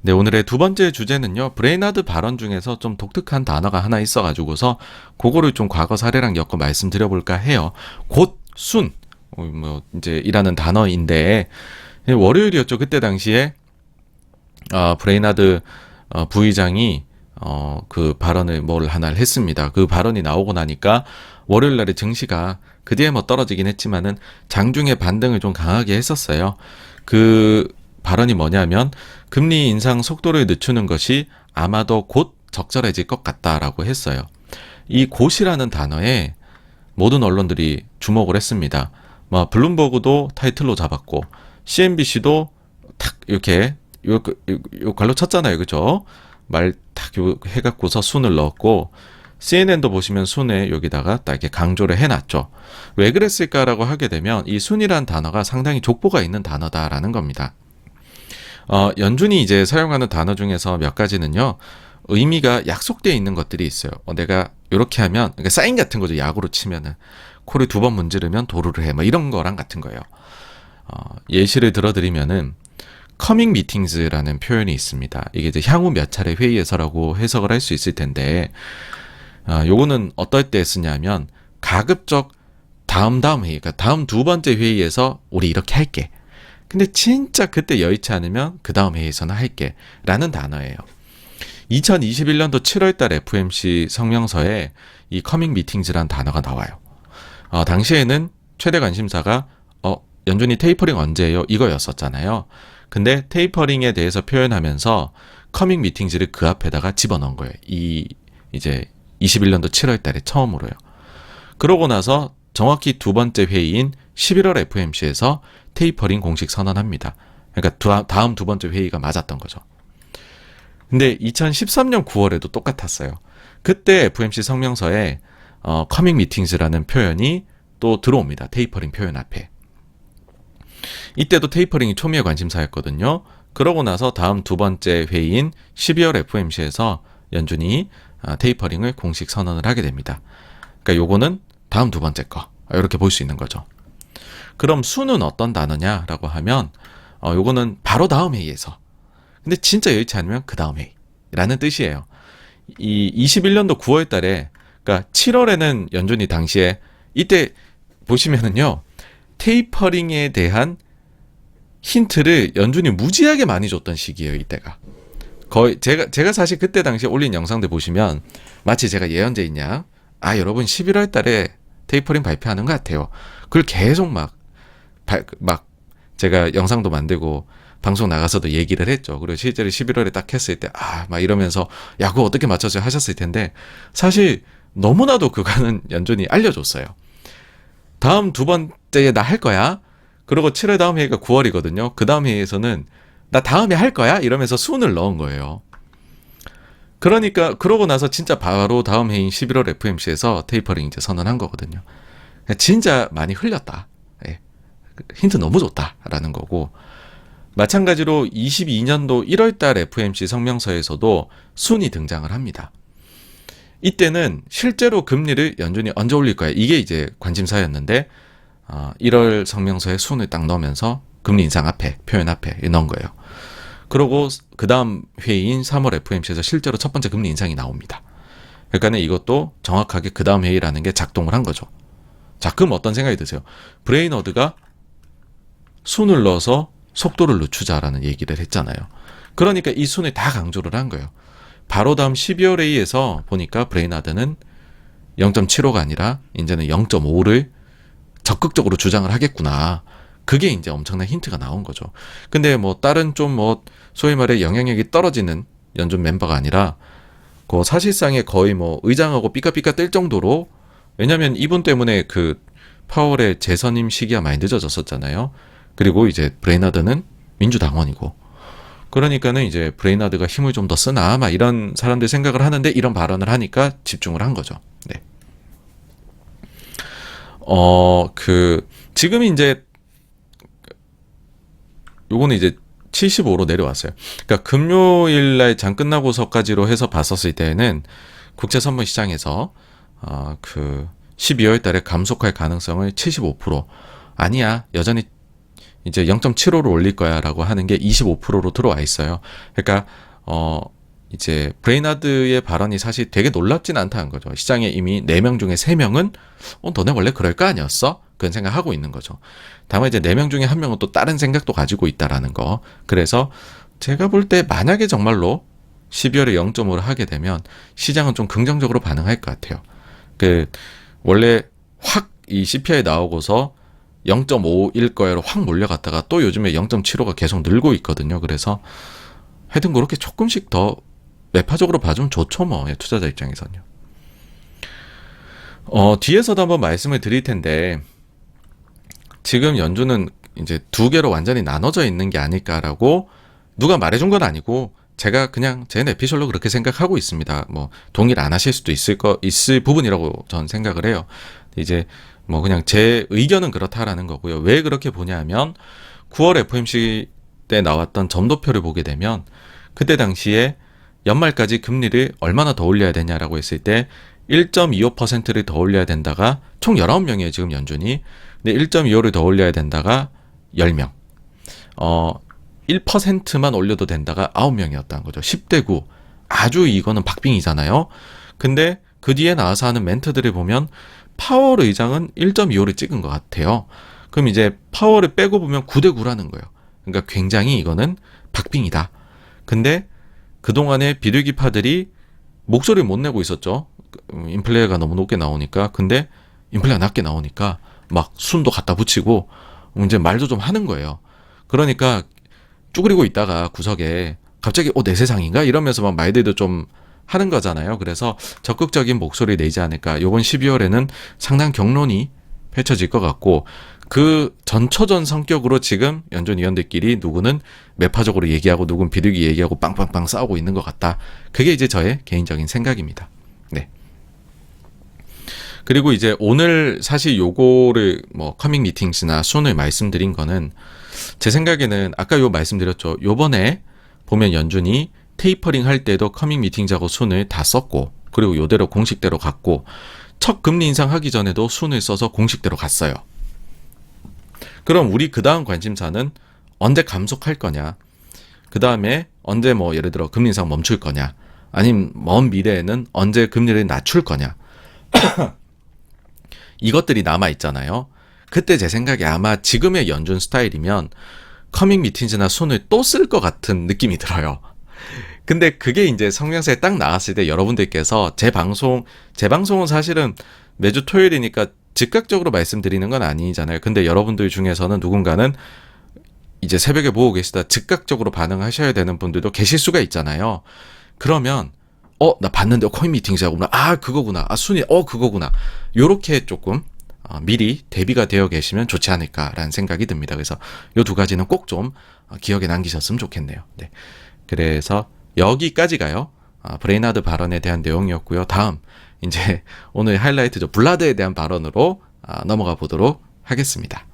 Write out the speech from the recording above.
네, 오늘의 두 번째 주제는요, 브레이나드 발언 중에서 좀 독특한 단어가 하나 있어가지고서, 그거를 좀 과거 사례랑 엮어 말씀드려볼까 해요. 곧, 순, 이제, 이라는 단어인데, 월요일이었죠. 그때 당시에, 브레이나드, 부의장이, 그 발언을 뭘 하나를 했습니다. 그 발언이 나오고 나니까, 월요일 날의 증시가, 그 뒤에 뭐 떨어지긴 했지만은, 장중에 반등을 좀 강하게 했었어요. 그, 발언이 뭐냐면 금리 인상 속도를 늦추는 것이 아마도 곧 적절해질 것 같다라고 했어요. 이 곧이라는 단어에 모든 언론들이 주목을 했습니다. 뭐 블룸버그도 타이틀로 잡았고 CNBC도 탁 이렇게 요 갈로 쳤잖아요, 그죠? 말 탁 해갖고서 순을 넣었고 CNN도 보시면 순에 여기다가 딱 이렇게 강조를 해놨죠. 왜 그랬을까라고 하게 되면 이 순이란 단어가 상당히 족보가 있는 단어다라는 겁니다. 연준이 이제 사용하는 단어 중에서 몇 가지는요, 의미가 약속되어 있는 것들이 있어요. 내가 이렇게 하면, 그러니까 사인 같은 거죠. 약으로 치면은. 코를 두 번 문지르면 도루를 해. 뭐 이런 거랑 같은 거예요. 예시를 들어드리면은, coming meetings라는 표현이 있습니다. 이게 이제 향후 몇 차례 회의에서라고 해석을 할 수 있을 텐데, 요거는 어떨 때 쓰냐면, 가급적 다음 회의, 그러니까 다음 두 번째 회의에서 우리 이렇게 할게. 근데 진짜 그때 여의치 않으면 그 다음 회의에서는 할게 라는 단어예요. 2021년도 7월달 FOMC 성명서에 이 커밍 미팅즈란 단어가 나와요. 당시에는 최대 관심사가 연준이 테이퍼링 언제예요? 이거였었잖아요. 근데 테이퍼링에 대해서 표현하면서 커밍 미팅즈를 그 앞에다가 집어넣은 거예요. 이제 21년도 7월달에 처음으로요. 그러고 나서 정확히 두 번째 회의인 11월 FOMC에서 테이퍼링 공식 선언합니다. 그러니까 다음 두 번째 회의가 맞았던 거죠. 근데 2013년 9월에도 똑같았어요. 그때 FOMC 성명서에 coming meetings라는 표현이 또 들어옵니다. 테이퍼링 표현 앞에. 이때도 테이퍼링이 초미의 관심사였거든요. 그러고 나서 다음 두 번째 회의인 12월 FOMC에서 연준이 테이퍼링을 공식 선언을 하게 됩니다. 그러니까 요거는 다음 두 번째 거. 이렇게 볼 수 있는 거죠. 그럼 수는 어떤 단어냐라고 하면 요거는 바로 다음 회의에서, 근데 진짜 여의치 않으면 그 다음 회의라는 뜻이에요. 이 21년도 9월 달에, 그러니까 7월에는 연준이 당시에 이때 보시면은요, 테이퍼링에 대한 힌트를 연준이 무지하게 많이 줬던 시기예요. 이때가 거의 제가 사실 그때 당시에 올린 영상들 보시면 마치 제가 예언자인 양, 여러분 11월 달에 테이퍼링 발표하는 것 같아요. 그걸 계속 막 제가 영상도 만들고 방송 나가서도 얘기를 했죠. 그리고 실제로 11월에 딱 했을 때 막 이러면서 그거 어떻게 맞춰서 하셨을 텐데, 사실 너무나도 그거는 연준이 알려줬어요. 다음 두 번째에 나 할 거야. 그리고 7월 다음 회의가 9월이거든요. 그 다음 회의에서는 나 다음에 할 거야 이러면서 순을 넣은 거예요. 그러니까 그러고 나서 진짜 바로 다음 회의인 11월 FOMC에서 테이퍼링 이제 선언한 거거든요. 진짜 많이 흘렸다. 힌트 너무 좋다라는 거고, 마찬가지로 22년도 1월달 FOMC 성명서에서도 순이 등장을 합니다. 이때는 실제로 금리를 연준이 언제 올릴 거야, 이게 이제 관심사였는데 1월 성명서에 순을 딱 넣으면서 금리 인상 앞에, 표현 앞에 넣은 거예요. 그리고 그 다음 회의인 3월 FOMC에서 실제로 첫 번째 금리 인상이 나옵니다. 그러니까 이것도 정확하게 그 다음 회의라는 게 작동을 한 거죠. 자, 그럼 어떤 생각이 드세요? 브레이너드가 순을 넣어서 속도를 늦추자라는 얘기를 했잖아요. 그러니까 이 순을 다 강조를 한 거예요. 바로 다음 12월 회의에서 보니까 브레이나드는 0.75가 아니라 이제는 0.5를 적극적으로 주장을 하겠구나. 그게 이제 엄청난 힌트가 나온 거죠. 근데 뭐 다른 좀 소위 말해 영향력이 떨어지는 연준 멤버가 아니라 그 사실상의 거의 의장하고 삐까삐까 뜰 정도로, 왜냐면 이분 때문에 그 파월의 재선임 시기가 많이 늦어졌었잖아요. 그리고 이제 브레이나드는 민주당원이고, 그러니까는 이제 브레이나드가 힘을 좀 더 쓰나 막 이런 사람들 생각을 하는데, 이런 발언을 하니까 집중을 한 거죠. 네. 지금 이제 요거는 이제 75로 내려왔어요. 그러니까 금요일 날 장 끝나고서까지로 해서 봤었을 때는 국제 선물 시장에서 12월 달에 감속할 가능성을 75%, 아니야, 여전히 이제 0.75로 올릴 거야라고 하는 게 25%로 들어와 있어요. 그러니까 이제 브레인하드의 발언이 사실 되게 놀랍진 않다는 거죠. 시장에 이미 4명 중에 3명은 너네 원래 그럴 거 아니었어? 그런 생각하고 있는 거죠. 다만 이제 4명 중에 1명은 또 다른 생각도 가지고 있다라는 거. 그래서 제가 볼 때 만약에 정말로 12월에 0.5를 하게 되면 시장은 좀 긍정적으로 반응할 것 같아요. 원래 확 이 CPI 나오고서 0.5일 거야로 확 몰려갔다가 또 요즘에 0.75가 계속 늘고 있거든요. 그래서 하여튼 그렇게 조금씩 더 매파적으로 봐주면 좋죠, 뭐. 투자자 입장에서는요. 뒤에서도 한번 말씀을 드릴 텐데, 지금 연준은 이제 2개로 완전히 나눠져 있는 게 아닐까라고 누가 말해준 건 아니고, 제가 그냥 제 내피셜로 그렇게 생각하고 있습니다. 뭐, 동의를 안 하실 수도 있을 부분이라고 저는 생각을 해요. 이제, 뭐, 그냥 제 의견은 그렇다라는 거고요. 왜 그렇게 보냐면, 9월 FOMC 때 나왔던 점도표를 보게 되면, 그때 당시에 연말까지 금리를 얼마나 더 올려야 되냐라고 했을 때 1.25%를 더 올려야 된다가 총 19명이에요, 지금 연준이. 근데 1.25를 더 올려야 된다가 10명. 1%만 올려도 된다가 9명이었다는 거죠. 10대 9. 아주 이거는 박빙이잖아요. 근데 그 뒤에 나와서 하는 멘트들을 보면 파월 의장은 1.25를 찍은 것 같아요. 그럼 이제 파월을 빼고 보면 9대 9라는 거예요. 그러니까 굉장히 이거는 박빙이다. 근데 그동안에 비둘기파들이 목소리를 못 내고 있었죠. 인플레가 너무 높게 나오니까. 근데 인플레가 낮게 나오니까 막 순도 갖다 붙이고 이제 말도 좀 하는 거예요. 그러니까 쭈그리고 있다가 구석에 갑자기 내 세상인가? 이러면서 막 말들도 좀 하는 거잖아요. 그래서 적극적인 목소리 내지 않을까. 이번 12월에는 상당 경론이 펼쳐질 것 같고 그 전처전 성격으로 지금 연준 위원들끼리 누구는 매파적으로 얘기하고 누구는 비둘기 얘기하고 빵빵빵 싸우고 있는 것 같다. 그게 이제 저의 개인적인 생각입니다. 네. 그리고 이제 오늘 사실 요거를 뭐 커밍 미팅스나 순을 말씀드린 거는 제 생각에는 아까 요 말씀드렸죠. 요번에 보면 연준이 테이퍼링 할 때도 커밍 미팅자고 순을 다 썼고 그리고 요대로 공식대로 갔고 첫 금리 인상하기 전에도 순을 써서 공식대로 갔어요. 그럼 우리 그 다음 관심사는 언제 감속할 거냐, 그 다음에 언제 뭐 예를 들어 금리 인상 멈출 거냐, 아니면 먼 미래에는 언제 금리를 낮출 거냐 이것들이 남아있잖아요. 그때 제 생각에 아마 지금의 연준 스타일이면 커밍 미팅즈나 순을 또 쓸 것 같은 느낌이 들어요. 근데 그게 이제 성명서에 딱 나왔을 때 여러분들께서 제 방송은 사실은 매주 토요일이니까 즉각적으로 말씀드리는 건 아니잖아요. 근데 여러분들 중에서는 누군가는 이제 새벽에 보고 계시다 즉각적으로 반응하셔야 되는 분들도 계실 수가 있잖아요. 그러면 나 봤는데 코인 미팅이구나. 그거구나. 순위 그거구나. 요렇게 조금 미리 대비가 되어 계시면 좋지 않을까라는 생각이 듭니다. 그래서 요 두 가지는 꼭 좀 기억에 남기셨으면 좋겠네요. 네. 그래서 여기까지가요. 브레인하드 발언에 대한 내용이었고요. 다음 이제 오늘 하이라이트죠. 블라드에 대한 발언으로 넘어가 보도록 하겠습니다.